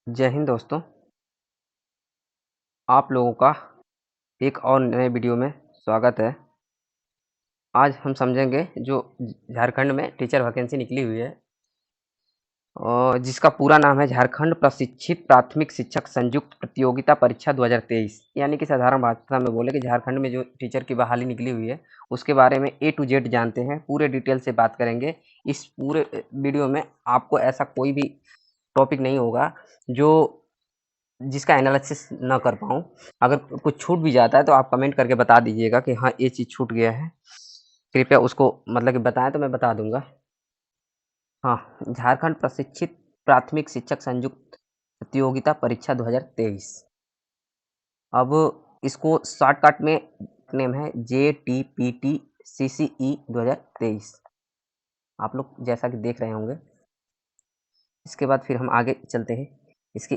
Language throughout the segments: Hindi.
जय हिंद दोस्तों, आप लोगों का एक और नए वीडियो में स्वागत है। आज हम समझेंगे जो झारखंड में टीचर वैकेंसी निकली हुई है और जिसका पूरा नाम है झारखंड प्रशिक्षित प्राथमिक शिक्षक संयुक्त प्रतियोगिता परीक्षा 2023। यानी कि साधारण भाषा में बोले कि झारखंड में जो टीचर की बहाली निकली हुई है उसके बारे में A to Z जानते हैं, पूरे डिटेल से बात करेंगे। इस पूरे वीडियो में आपको ऐसा कोई भी टॉपिक नहीं होगा जो जिसका एनालिसिस ना कर पाऊँ। अगर कुछ छूट भी जाता है तो आप कमेंट करके बता दीजिएगा कि हाँ, ये चीज़ छूट गया है। कृपया उसको मतलब कि बताएँ तो मैं बता दूँगा। हाँ, झारखंड प्रशिक्षित प्राथमिक शिक्षक संयुक्त प्रतियोगिता परीक्षा 2023। अब इसको शॉर्टकट में नेम है JTPT CCE 2023। आप लोग जैसा कि देख रहे होंगे। इसके बाद फिर हम आगे चलते हैं। इसकी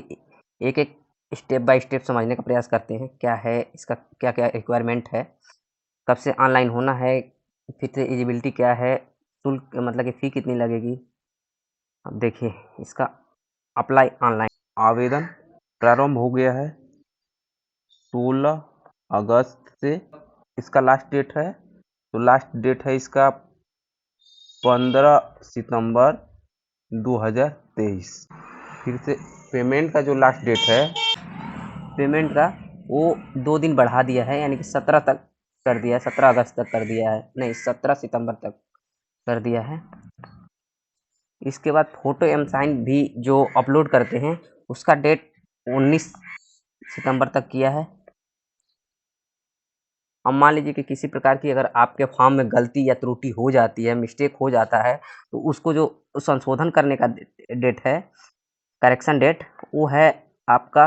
एक-एक स्टेप बाय स्टेप समझने का प्रयास करते हैं। क्या है इसका, क्या-क्या रिक्वायरमेंट है, कब से ऑनलाइन होना है, फिर से एलिजिबिलिटी क्या है, शुल्क मतलब कि फ़ी कितनी लगेगी। अब देखिए इसका अप्लाई ऑनलाइन आवेदन प्रारंभ हो गया है 16 अगस्त से इसका लास्ट डेट है। तो लास्ट डेट है इसका 15 सितंबर 2023। फिर से पेमेंट का जो लास्ट डेट है पेमेंट का वो 2 दिन बढ़ा दिया है, यानी कि 17 तक कर दिया है, 17 अगस्त तक कर दिया है, नहीं 17 सितंबर तक कर दिया है। इसके बाद फ़ोटो एवं साइन भी जो अपलोड करते हैं उसका डेट 19 सितंबर तक किया है। अब मान लीजिए कि किसी प्रकार की अगर आपके फॉर्म में गलती या त्रुटि हो जाती है, मिस्टेक हो जाता है, तो उसको जो संशोधन करने का डेट है, करेक्शन डेट, वो है आपका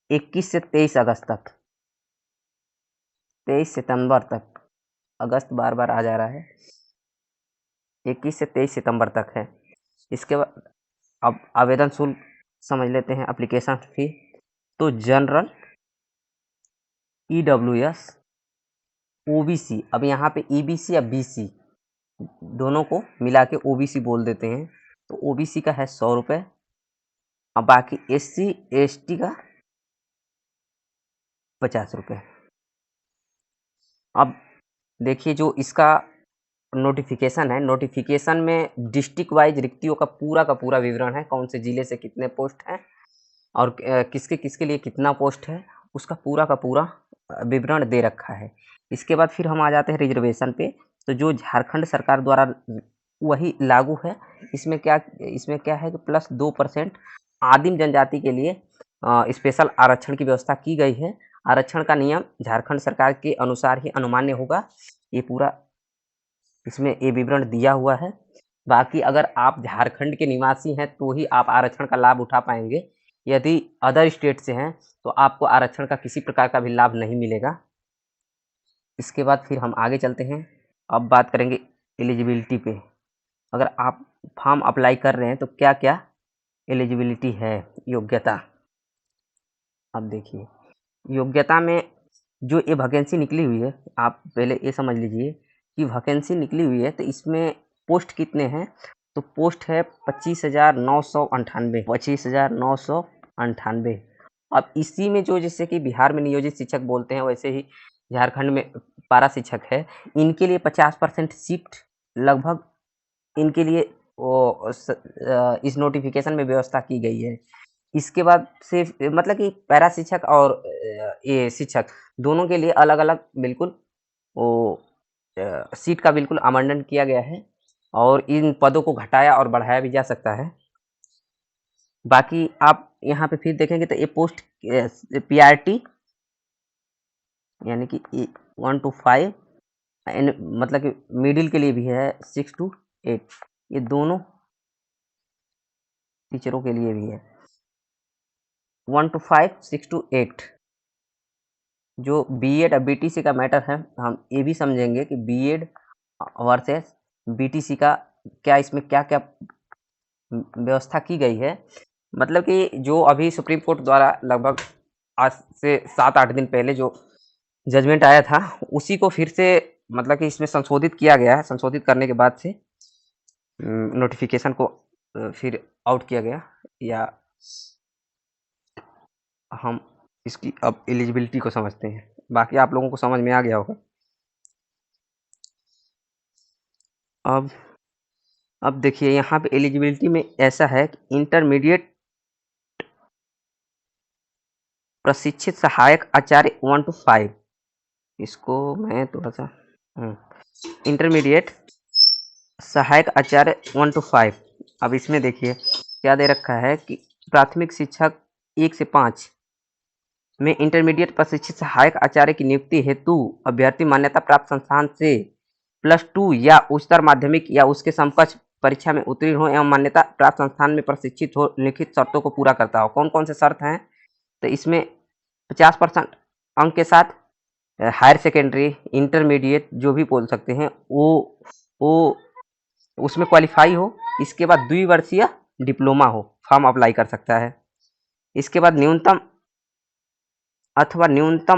21 से 23 अगस्त तक। 23 सितंबर तक, अगस्त बार-बार आ जा रहा है। 21 से 23 सितंबर तक है। इसके बाद अब आवेदन शुल्क समझ लेते हैं, एप्लीकेशन फ़ी। तो जनरल, EWS, OBC, अब यहाँ पे EBC या BC दोनों को मिला के OBC बोल देते हैं। तो OBC का है 100 रुपये। अब बाकी SC ST का 50 रुपये। अब देखिए जो इसका नोटिफिकेशन है, नोटिफिकेशन में डिस्ट्रिक्ट वाइज रिक्तियों का पूरा विवरण है, कौन से ज़िले से कितने पोस्ट हैं और किसके किसके लिए कितना पोस्ट है, उसका पूरा का पूरा विवरण दे रखा है। इसके बाद फिर हम आ जाते हैं रिजर्वेशन पे। तो जो झारखंड सरकार द्वारा वही लागू है। इसमें क्या है कि प्लस 2% आदिम जनजाति के लिए स्पेशल आरक्षण की व्यवस्था की गई है। आरक्षण का नियम झारखंड सरकार के अनुसार ही अनुमान्य होगा। ये पूरा इसमें ये विवरण दिया हुआ है। बाकी अगर आप झारखंड के निवासी हैं तो ही आप आरक्षण का लाभ उठा पाएंगे। यदि अदर स्टेट से हैं तो आपको आरक्षण का किसी प्रकार का भी लाभ नहीं मिलेगा। इसके बाद फिर हम आगे चलते हैं। अब बात करेंगे एलिजिबिलिटी पे। अगर आप फॉर्म अप्लाई कर रहे हैं तो क्या क्या एलिजिबिलिटी है, योग्यता। अब देखिए योग्यता में जो ये वैकेंसी निकली हुई है, आप पहले ये समझ लीजिए कि वैकेंसी निकली हुई है तो इसमें पोस्ट कितने हैं। तो पोस्ट है 25,998, 25,998। अब इसी में जो जैसे कि बिहार में नियोजित शिक्षक बोलते हैं, वैसे ही झारखंड में पारा शिक्षक है। इनके लिए 50% सीट लगभग इनके लिए इस नोटिफिकेशन में व्यवस्था की गई है। इसके बाद से मतलब कि पैरा शिक्षक और ये शिक्षक दोनों के लिए अलग-अलग बिल्कुल वो सीट का बिल्कुल आवंटन किया गया है और इन पदों को घटाया और बढ़ाया भी जा सकता है। बाकी आप यहाँ पे फिर देखेंगे तो ये पोस्ट PRT यानी कि 1 to 5 मतलब कि मिडिल के लिए भी है 6 to 8, ये दोनों टीचरों के लिए भी है। 1 to 5, 6 to 8। जो बीएड और बीटीसी का मैटर है, हम ये भी समझेंगे कि बीएड वर्सेस बीटीसी का क्या, इसमें क्या-क्या व्यवस्था की गई है। मतलब कि जो अभी सुप्रीम कोर्ट द्वारा लगभग आज से 7-8 दिन पहले जो जजमेंट आया था, उसी को फिर से मतलब कि इसमें संशोधित किया गया है। संशोधित करने के बाद से नोटिफिकेशन को फिर आउट किया गया या हम इसकी अब एलिजिबिलिटी को समझते हैं, बाकी आप लोगों को समझ में आ गया होगा। अब देखिए यहाँ पे एलिजिबिलिटी में ऐसा है कि इंटरमीडिएट प्रशिक्षित सहायक आचार्य 1 to 5, इसको मैं थोड़ा सा इंटरमीडिएट सहायक आचार्य 1 to 5। अब इसमें देखिए क्या दे रखा है कि प्राथमिक शिक्षक 1 से 5 में इंटरमीडिएट प्रशिक्षित सहायक आचार्य की नियुक्ति हेतु अभ्यर्थी मान्यता प्राप्त संस्थान से +2 या उच्चतर माध्यमिक या उसके समकक्ष परीक्षा में उत्तीर्ण हो एवं मान्यता प्राप्त संस्थान में प्रशिक्षित हो, लिखित शर्तों को पूरा करता हो। कौन कौन से शर्त हैं? तो इसमें 50% अंक के साथ हायर सेकेंडरी, इंटरमीडिएट जो भी बोल सकते हैं वो उसमें क्वालिफाई हो। इसके बाद द्विवर्षीय डिप्लोमा हो, फॉर्म अप्लाई कर सकता है। इसके बाद न्यूनतम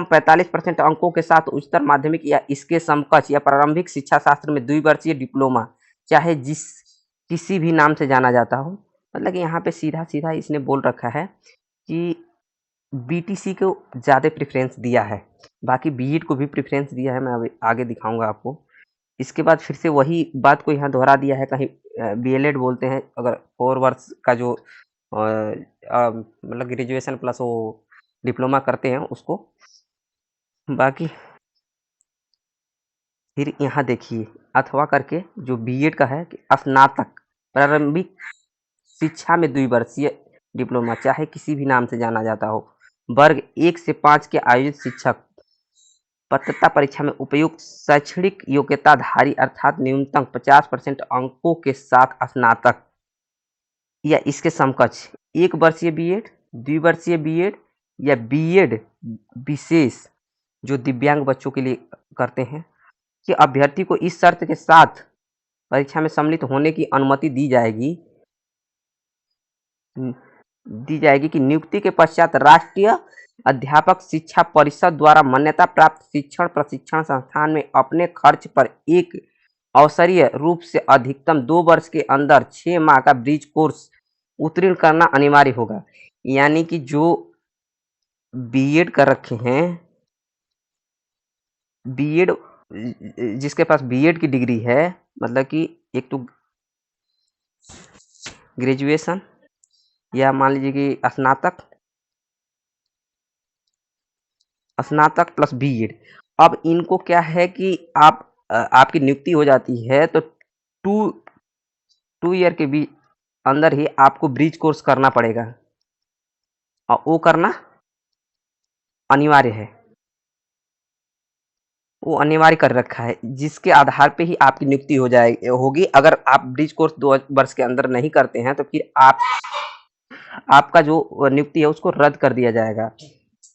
45% अंकों के साथ उच्चतर माध्यमिक या इसके समकक्ष या प्रारंभिक शिक्षा शास्त्र में द्विवर्षीय डिप्लोमा, चाहे किसी भी नाम से जाना जाता हो। मतलब कि यहाँ पे सीधा सीधा इसने बोल रखा है कि बीटीसी को ज़्यादा प्रेफरेंस दिया है, बाकी बीएड को भी प्रेफरेंस दिया है, मैं अभी आगे दिखाऊंगा आपको। इसके बाद फिर से वही बात को यहाँ दोहरा दिया है, कहीं बीएलएड बोलते हैं अगर 4 वर्ष का जो मतलब ग्रेजुएशन प्लस वो डिप्लोमा करते हैं उसको। बाकी फिर यहाँ देखिए अथवा करके जो बीएड का है कि स्नातक प्रारंभिक शिक्षा में द्विवर्षीय डिप्लोमा, चाहे किसी भी नाम से जाना जाता हो, वर्ग 1 से 5 के आयोजित शिक्षक पात्रता परीक्षा में उपयुक्त शैक्षणिक योग्यताधारी अर्थात न्यूनतम 50% अंकों के साथ स्नातक या इसके समकक्ष 1 वर्षीय बीएड, द्विवर्षीय बीएड या बीएड विशेष जो दिव्यांग बच्चों के लिए करते हैं कि अभ्यर्थी को इस शर्त के साथ परीक्षा में सम्मिलित होने की अनुमति दी जाएगी कि नियुक्ति के पश्चात राष्ट्रीय अध्यापक शिक्षा परिषद द्वारा मान्यता प्राप्त शिक्षण प्रशिक्षण संस्थान में अपने खर्च पर एक अवसरीय रूप से अधिकतम 2 वर्ष के अंदर 6 माह का ब्रिज कोर्स उत्तीर्ण करना अनिवार्य होगा। यानी कि जो बीएड कर रखे हैं, बीएड जिसके पास बीएड की डिग्री है, मतलब कि एक तो ग्रेजुएशन या मान लीजिए कि स्नातक प्लस बीएड। अब इनको क्या है कि आपकी नियुक्ति हो जाती है तो 2 ईयर के बीच अंदर ही आपको ब्रिज कोर्स करना पड़ेगा और वो करना अनिवार्य है, वो अनिवार्य कर रखा है, जिसके आधार पे ही आपकी नियुक्ति होगी। अगर आप ब्रिज कोर्स 2 वर्ष के अंदर नहीं करते हैं तो फिर आपका जो नियुक्ति है उसको रद्द कर दिया जाएगा।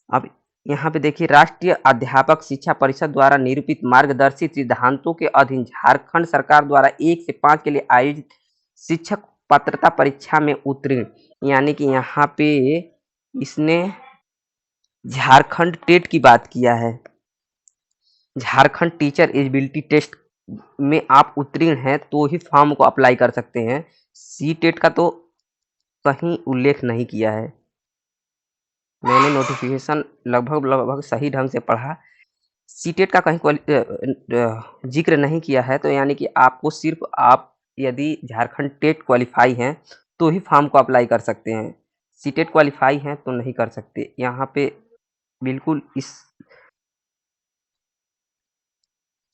अब यहाँ पे देखिए राष्ट्रीय अध्यापक शिक्षा परिषद द्वारा निरूपित मार्गदर्शित सिद्धांतों के अधीन झारखंड सरकार द्वारा 1 से 5 के लिए आयोजित शिक्षक पात्रता परीक्षा में उत्तीर्ण, यानी कि यहाँ पे इसने झारखंड टेट की बात किया है। झारखंड टीचर एलिजिबिलिटी टेस्ट में आप उत्तीर्ण हैं तो ही फॉर्म को अप्लाई कर सकते हैं। सी टेट का तो कहीं उल्लेख नहीं किया है। मैंने नोटिफिकेशन लगभग सही ढंग से पढ़ा, सी टेट का कहीं जिक्र नहीं किया है। तो यानी कि आपको सिर्फ आप यदि झारखंड टेट क्वालिफाई हैं तो ही फॉर्म को अप्लाई कर सकते हैं, सी टेट क्वालिफाई हैं तो नहीं कर सकते। यहाँ पे बिल्कुल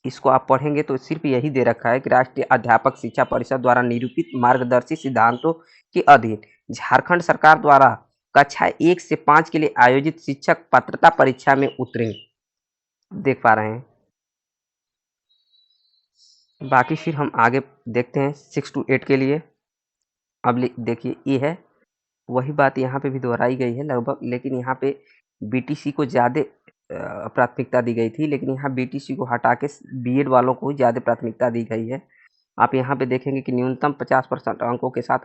इसको आप पढ़ेंगे तो सिर्फ यही दे रखा है कि राष्ट्रीय अध्यापक शिक्षा परिषद द्वारा निरूपित मार्गदर्शी सिद्धांतों के अधीन झारखंड सरकार द्वारा कक्षा 1 से 5 के लिए आयोजित शिक्षक पात्रता परीक्षा में उत्तीर्ण देख पा रहे हैं। बाकी फिर हम आगे देखते हैं 6 to 8 के लिए। अब देखिए ये है वही बात यहाँ पे भी दोहराई गई है लगभग, लेकिन यहाँ पे बीटीसी को ज़्यादा प्राथमिकता दी गई थी, लेकिन यहाँ बीटीसी को हटा के बीएड वालों को ज़्यादा प्राथमिकता दी गई है। आप यहाँ पे देखेंगे कि न्यूनतम 50% अंकों के साथ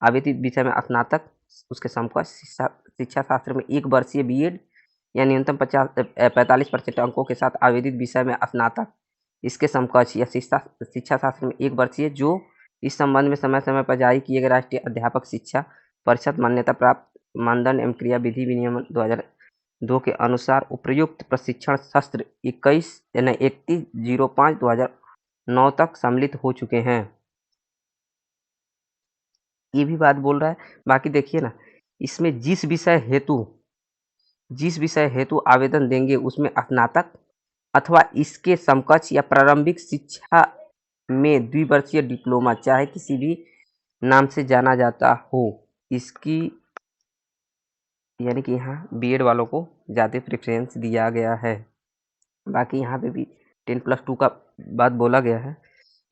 आवेदित विषय में स्नातक, उसके समकक्ष शिक्षा शास्त्र में 1 वर्षीय बीएड या न्यूनतम 45% अंकों के साथ आवेदित विषय में स्नातक, इसके समकक्ष या शिक्षा शास्त्र में 1 वर्षीय, जो इस संबंध में समय समय पर जारी किए गए राष्ट्रीय अध्यापक शिक्षा परिषद मान्यता प्राप्त मानदंड एवं क्रिया विधि विनियमन 2002 के अनुसार उपयुक्त प्रशिक्षण सत्र 31/05/2009 तक सम्मिलित हो चुके हैं। ये भी बात बोल रहा है। बाकी देखिए ना, इसमें जिस विषय हेतु आवेदन देंगे उसमें स्नातक अथवा इसके समकक्ष या प्रारंभिक शिक्षा में द्विवर्षीय डिप्लोमा चाहे किसी भी नाम से जाना जाता हो, इसकी यानी कि यहाँ बीएड वालों को ज़्यादा प्रेफरेंस दिया गया है। बाकी यहाँ पे भी 10+2 का बात बोला गया है।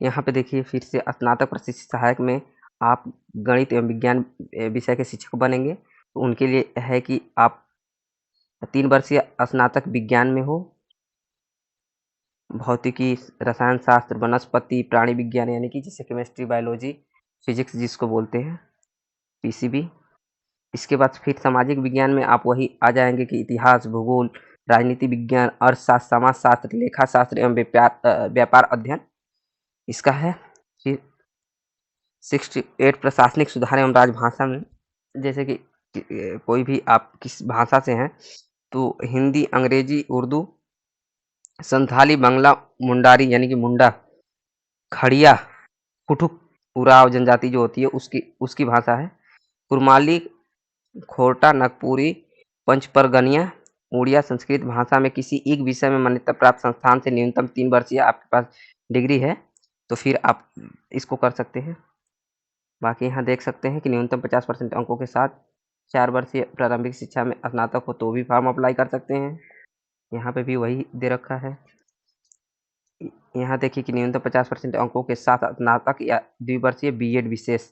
यहाँ पे देखिए फिर से स्नातक प्रशिक्षण सहायक में आप गणित एवं विज्ञान विषय के शिक्षक बनेंगे, तो उनके लिए है कि आप 3 वर्षीय स्नातक विज्ञान में हो, भौतिकी, रसायन शास्त्र, वनस्पति, प्राणी विज्ञान यानी कि जैसे केमिस्ट्री, बायोलॉजी, फिजिक्स जिसको बोलते हैं, पीसीबी। इसके बाद फिर सामाजिक विज्ञान में आप वही आ जाएंगे कि इतिहास, भूगोल, राजनीति विज्ञान, अर्थशास्त्र, समाजशास्त्र, लेखा शास्त्र एवं व्यापार अध्ययन इसका है। फिर 68 प्रशासनिक सुधार एवं राजभाषा में जैसे कि कोई भी आप किस भाषा से हैं तो हिंदी, अंग्रेजी, उर्दू, संथाली, बांग्ला, मुंडारी यानी कि मुंडा, खड़िया, कुटुक, उराव जनजाति जो होती है उसकी भाषा है। कुरमाली, खोरटा, नागपुरी, पंचपरगनिया, उड़िया, संस्कृत भाषा में किसी एक विषय में मान्यता प्राप्त संस्थान से न्यूनतम 3 वर्षीय आपके पास डिग्री है तो फिर आप इसको कर सकते हैं। बाकी यहाँ देख सकते हैं कि न्यूनतम 50% अंकों के साथ 4 वर्षीय प्रारंभिक शिक्षा में स्नातक हो तो भी फॉर्म अप्लाई कर सकते हैं। यहाँ पे भी वही दे रखा है। यहाँ देखिए कि न्यूनतम 50% अंकों के साथ स्नातक या द्विवर्षीय बीएड विशेष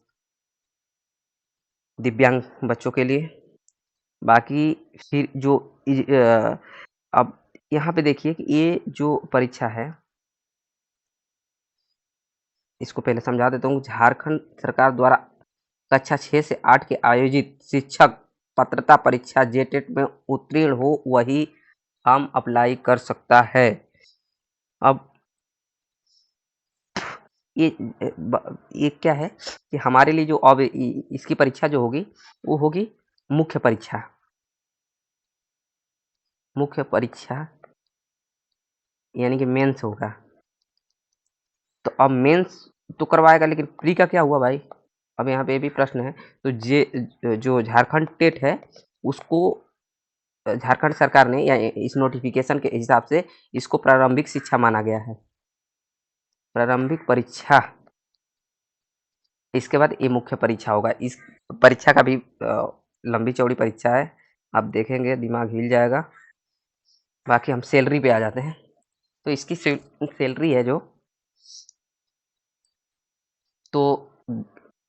दिव्यांग बच्चों के लिए। बाकी फिर जो अब यहाँ पे देखिए कि ये जो परीक्षा है इसको पहले समझा देता हूँ। झारखंड सरकार द्वारा कक्षा 6 से 8 के आयोजित शिक्षक पात्रता परीक्षा जेटेट में उत्तीर्ण हो वही फॉर्म अप्लाई कर सकता है। अब ये क्या है कि हमारे लिए जो अब इसकी परीक्षा जो होगी वो होगी मुख्य परीक्षा यानी कि मेंस होगा। तो अब मेंस तो करवाएगा लेकिन प्री का क्या हुआ भाई? अब यहाँ पे भी प्रश्न है। तो जो झारखंड टेट है उसको झारखंड सरकार ने या इस नोटिफिकेशन के हिसाब से इसको प्रारंभिक शिक्षा माना गया है, प्रारंभिक परीक्षा। इसके बाद ये मुख्य परीक्षा होगा। इस परीक्षा का भी लंबी चौड़ी परीक्षा है, आप देखेंगे दिमाग हिल जाएगा। बाकी हम सैलरी पे आ जाते हैं। तो इसकी सैलरी है तो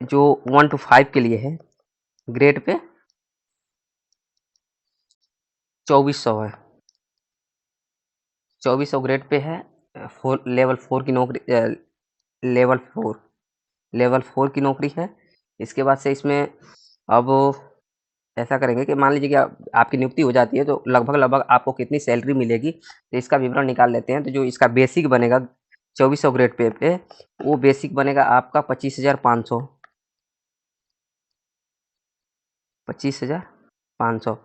जो 1 to 5 के लिए है ग्रेड पे 2400 है, 2400 ग्रेड पे है। लेवल 4 की नौकरी, लेवल 4 की नौकरी है। इसके बाद से इसमें अब ऐसा करेंगे कि मान लीजिए कि आपकी नियुक्ति हो जाती है तो लगभग आपको कितनी सैलरी मिलेगी तो इसका विवरण निकाल लेते हैं। तो जो इसका बेसिक बनेगा 2400 ग्रेड पे वो बेसिक बनेगा आपका 25,500, 25,500।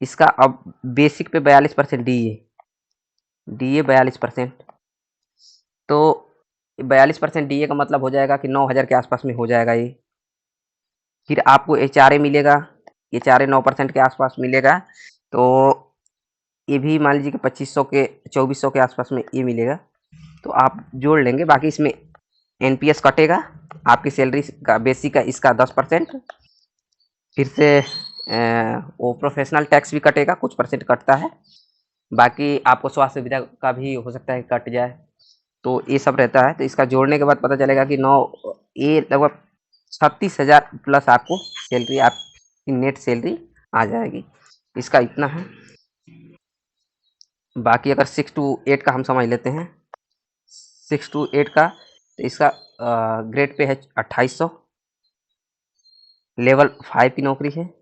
इसका अब बेसिक पे 42% डीए 42%। तो 42% डीए का मतलब हो जाएगा कि 9,000 के आसपास में हो जाएगा ये। फिर आपको एचआरए मिलेगा, एचआरए 9% के आसपास मिलेगा। तो ये भी मान लीजिए कि 2400 के आसपास में ये मिलेगा। तो आप जोड़ लेंगे। बाकी इसमें एनपीएस कटेगा, आपकी सैलरी का बेसिक का इसका 10%। फिर से वो प्रोफेशनल टैक्स भी कटेगा, कुछ परसेंट कटता है। बाकी आपको स्वास्थ्य सुविधा का भी हो सकता है कट जाए, तो ये सब रहता है। तो इसका जोड़ने के बाद पता चलेगा कि ये लगभग 36,000 प्लस आपको सैलरी, आपकी नेट सैलरी आ जाएगी। इसका इतना है। बाकी अगर 6 to 8 का हम समझ लेते हैं, 6 to 8 का तो इसका ग्रेड पे है 2800, लेवल 5 की नौकरी है।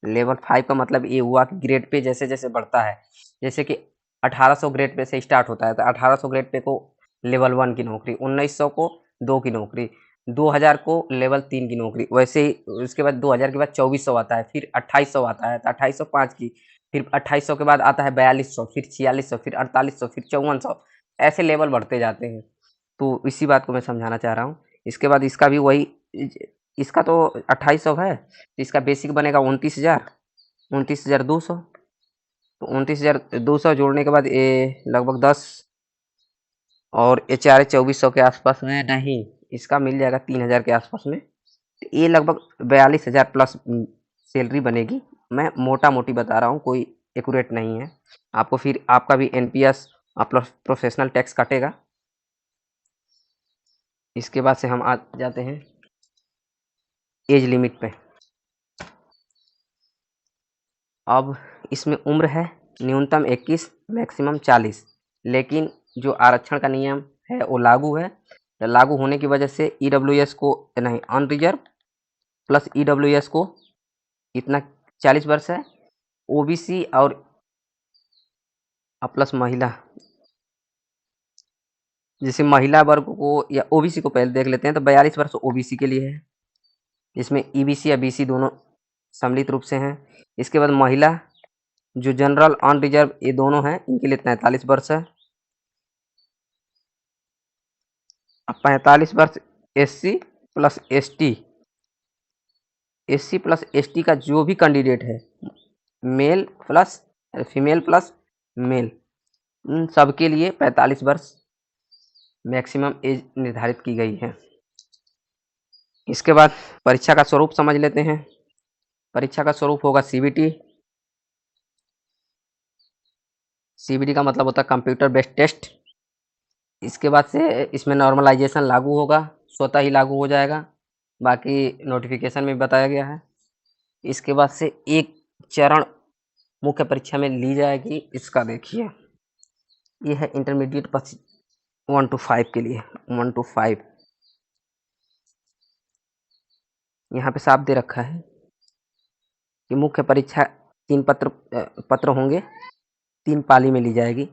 लेवल 5 का मतलब ये हुआ कि ग्रेड पे जैसे जैसे बढ़ता है, जैसे कि 1800 ग्रेड पे से स्टार्ट होता है तो 1800 ग्रेड पे को लेवल 1 की नौकरी, 1900 को 2 की नौकरी, 2000 को लेवल 3 की नौकरी, वैसे ही उसके बाद 2000 के बाद 2400 आता है, फिर 2800 आता है, तो 2805 की, फिर 2800 के बाद आता है 4200, फिर 4600, फिर 4800, फिर 5400, ऐसे लेवल बढ़ते जाते हैं। तो इसी बात को मैं समझाना चाह रहा हूँ। इसके बाद इसका भी वही, इसका तो 2800 है, तो इसका बेसिक बनेगा 29,000, 29,200। तो 29,200 जोड़ने के बाद ये लगभग 10, और HR 2400 के आसपास में नहीं, इसका मिल जाएगा 3000 के आसपास में। तो ये लगभग 42,000 प्लस सैलरी बनेगी। मैं मोटा मोटी बता रहा हूँ, कोई एक्यूरेट नहीं है। आपको फिर आपका भी NPS प्लस प्रोफेशनल टैक्स कटेगा। इसके बाद से हम आ जाते हैं एज लिमिट पे। अब इसमें उम्र है न्यूनतम 21, मैक्सिमम 40, लेकिन जो आरक्षण का नियम है वो लागू है। लागू होने की वजह से EWS को नहीं, अनरिजर्व प्लस EWS को इतना 40 वर्ष है, OBC और प्लस महिला, जैसे महिला वर्ग को या OBC को पहले देख लेते हैं, तो 42 वर्ष OBC के लिए है, जिसमें EBC या BC दोनों सम्मिलित रूप से हैं। इसके बाद महिला जो जनरल अनरिजर्व ये दोनों हैं, इनके लिए 43 वर्ष है। 45 वर्ष SC plus ST, SC plus ST का जो भी कैंडिडेट है, male plus female plus male, उन सबके लिए 45 वर्ष मैक्सिमम एज निर्धारित की गई है। इसके बाद परीक्षा का स्वरूप समझ लेते हैं। परीक्षा का स्वरूप होगा CBT। CBT का मतलब होता है कंप्यूटर बेस्ड टेस्ट। इसके बाद से इसमें नॉर्मलाइजेशन लागू होगा, स्वतः ही लागू हो जाएगा, बाकी नोटिफिकेशन में बताया गया है। इसके बाद से एक चरण मुख्य परीक्षा में ली जाएगी। इसका देखिए, ये है इंटरमीडिएट 1 to 5 के लिए, 1 to 5 यहाँ पे साफ दे रखा है कि मुख्य परीक्षा 3 पत्र होंगे, 3 पाली में ली जाएगी।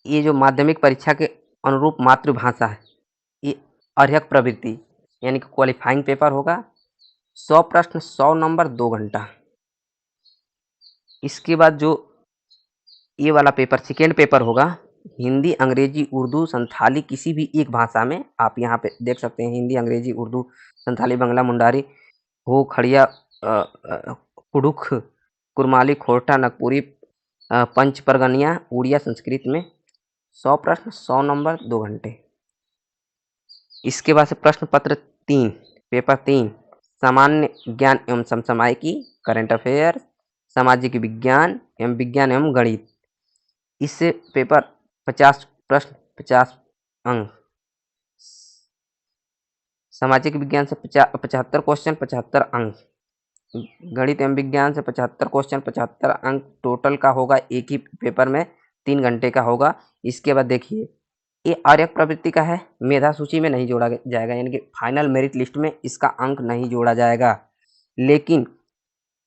ये जो माध्यमिक परीक्षा के अनुरूप मातृभाषा है, ये अर्हक प्रवृत्ति यानी कि क्वालिफाइंग पेपर होगा। 100 प्रश्न, 100 नंबर, 2 घंटा। इसके बाद जो ये वाला पेपर सेकेंड पेपर होगा, हिंदी, अंग्रेजी, उर्दू, संथाली, किसी भी एक भाषा में। आप यहाँ पे देख सकते हैं हिंदी, अंग्रेजी, उर्दू, संथाली, बंगला, मुंडारी, हो, खड़िया, कुड़ुख, कुरमाली, खोरठा, नागपुरी, पंच परगनिया, उड़िया, संस्कृत में 100 प्रश्न, 100 नंबर, 2 घंटे। इसके बाद से प्रश्न पत्र 3, पेपर 3, सामान्य ज्ञान एवं समसामयिकी, करंट अफेयर, सामाजिक विज्ञान एवं गणित। इससे पेपर 50 प्रश्न, 50 अंक। सामाजिक विज्ञान से 75 क्वेश्चन, 75 अंक। गणित एवं विज्ञान से 75 क्वेश्चन, 75 अंक। टोटल का होगा एक ही पेपर में 3 घंटे का होगा। इसके बाद देखिए, ये आर्यक प्रवृत्ति का है, मेधा सूची में नहीं जोड़ा जाएगा, यानी कि फाइनल मेरिट लिस्ट में इसका अंक नहीं जोड़ा जाएगा। लेकिन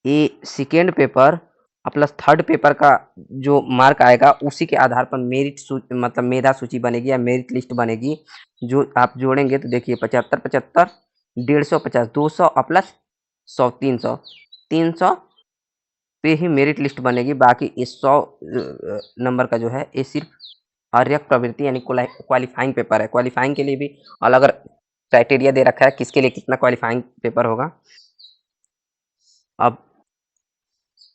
ये second paper plus third paper का जो मार्क आएगा, उसी के आधार पर मेरिट मतलब मेधा सूची बनेगी या मेरिट लिस्ट बनेगी, जो आप जोड़ेंगे। तो देखिए 75, 75, 150, 200 और प्लस 100, 300, 300 पे ही मेरिट लिस्ट बनेगी। बाकी इस 100 नंबर का जो है, ये सिर्फ आर्यक प्रवृत्ति यानी क्वालिफाइंग पेपर है। क्वालिफाइंग के लिए भी अलग अलग क्राइटेरिया दे रखा है, किसके लिए कितना क्वालिफाइंग पेपर होगा। अब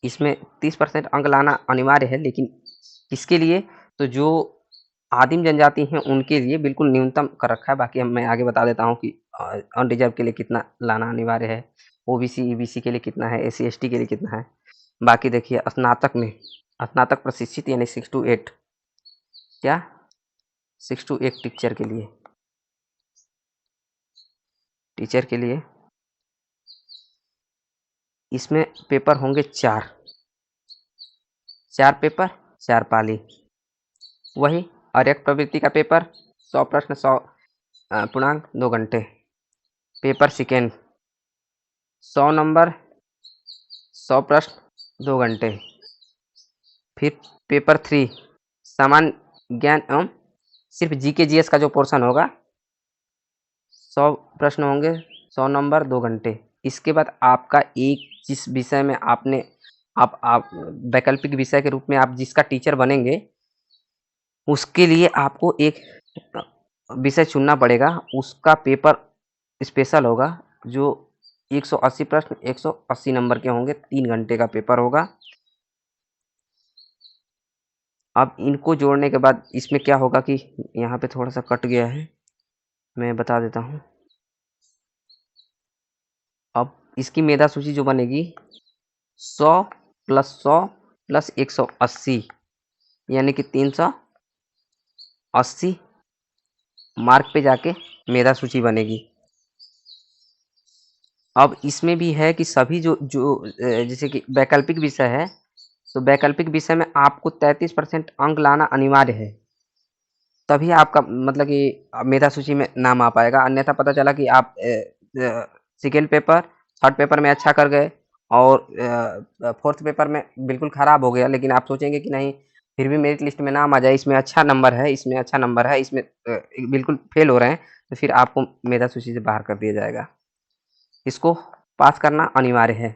इसमें 30% अंक लाना अनिवार्य है, लेकिन किसके लिए, तो जो आदिम जनजाति हैं उनके लिए बिल्कुल न्यूनतम कर रखा है। बाकी मैं आगे बता देता हूँ कि अनरिजर्व के लिए कितना लाना अनिवार्य है, OBC EBC के लिए कितना है, SC ST के लिए कितना है। बाकी देखिए, स्नातक में, स्नातक प्रशिक्षित यानी 6 to 8, क्या 6 to 8 टीचर के लिए, इसमें पेपर होंगे 4 पेपर, 4 पाली। वही आर्यक प्रवृत्ति का पेपर 100 प्रश्न, 100 पूर्णांक, 2 घंटे। पेपर सेकेंड 100 नंबर, 100 प्रश्न, 2 घंटे। फिर पेपर 3 सामान्य ज्ञान एवं सिर्फ जीके जीएस का जो पोर्शन होगा 100 प्रश्न होंगे, 100 नंबर, 2 घंटे। इसके बाद आपका एक जिस विषय में आप वैकल्पिक विषय के रूप में आप जिसका टीचर बनेंगे, उसके लिए आपको एक विषय चुनना पड़ेगा। उसका पेपर स्पेशल होगा, जो 180 प्रश्न 180 नंबर के होंगे, 3 घंटे का पेपर होगा। अब इनको जोड़ने के बाद इसमें क्या होगा कि यहाँ पे थोड़ा सा कट गया है, मैं बता देता हूँ। अब इसकी मेधा सूची जो बनेगी 100 + 100 + 180 यानी कि 380 मार्क पे जाके मेधा सूची बनेगी। अब इसमें भी है कि सभी जो जैसे कि वैकल्पिक विषय है, तो वैकल्पिक विषय में आपको 33% अंक लाना अनिवार्य है, तभी आपका मतलब कि मेधा सूची में नाम आ पाएगा। अन्यथा पता चला कि आप सेकेंड पेपर, थर्ड पेपर में अच्छा कर गए और फोर्थ पेपर में बिल्कुल ख़राब हो गया, लेकिन आप सोचेंगे कि नहीं फिर भी मेरिट लिस्ट में नाम आ जाए, इसमें अच्छा नंबर है, इसमें अच्छा नंबर है, इसमें बिल्कुल फेल हो रहे हैं, तो फिर आपको मेधा सूची से बाहर कर दिया जाएगा। इसको पास करना अनिवार्य है।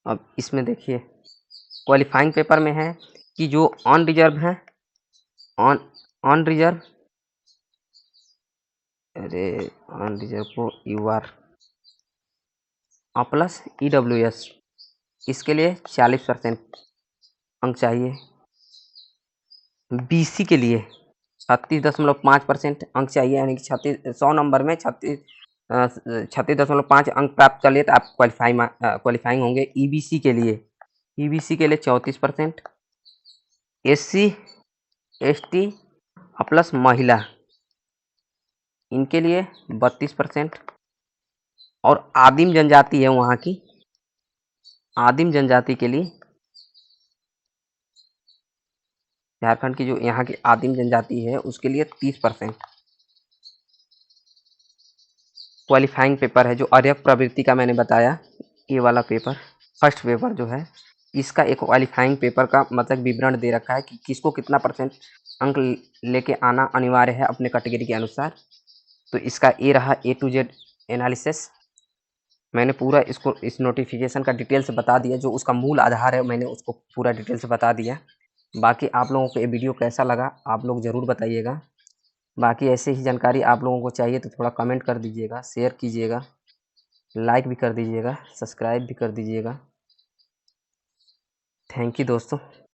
अब इसमें देखिए क्वालिफाइंग पेपर में है कि जो ऑन रिजर्व है, ऑन रिजर्व, अरे ऑन रिजर्व को यूआर प्लस ईडब्ल्यूएस, इसके लिए 40% अंक चाहिए। बीसी के लिए 36.5% अंक चाहिए, यानी कि 100 नंबर में 36.5 अंक प्राप्त कर लिए तो आप क्वालिफाइंग होंगे। ईबीसी के लिए 34%, एससी एसटी प्लस महिला, इनके लिए 32%, और आदिम जनजाति है वहाँ की, आदिम जनजाति के लिए, झारखंड की जो यहाँ की आदिम जनजाति है उसके लिए 30%। क्वालिफाइंग पेपर है जो अर्यक प्रवृत्ति का मैंने बताया, ये वाला पेपर फर्स्ट पेपर जो है, इसका एक क्वालिफाइंग पेपर का मतलब विवरण दे रखा है कि किसको कितना % अंक लेके आना अनिवार्य है अपने कैटेगरी के अनुसार। तो इसका ये रहा A to Z एनालिसिस। मैंने पूरा इसको इस नोटिफिकेशन का डिटेल से बता दिया, जो उसका मूल आधार है मैंने उसको पूरा डिटेल से बता दिया। बाकी आप लोगों को ये वीडियो कैसा लगा आप लोग ज़रूर बताइएगा। बाकी ऐसे ही जानकारी आप लोगों को चाहिए तो थोड़ा कमेंट कर दीजिएगा, शेयर कीजिएगा, लाइक भी कर दीजिएगा, सब्सक्राइब भी कर दीजिएगा। थैंक यू दोस्तों।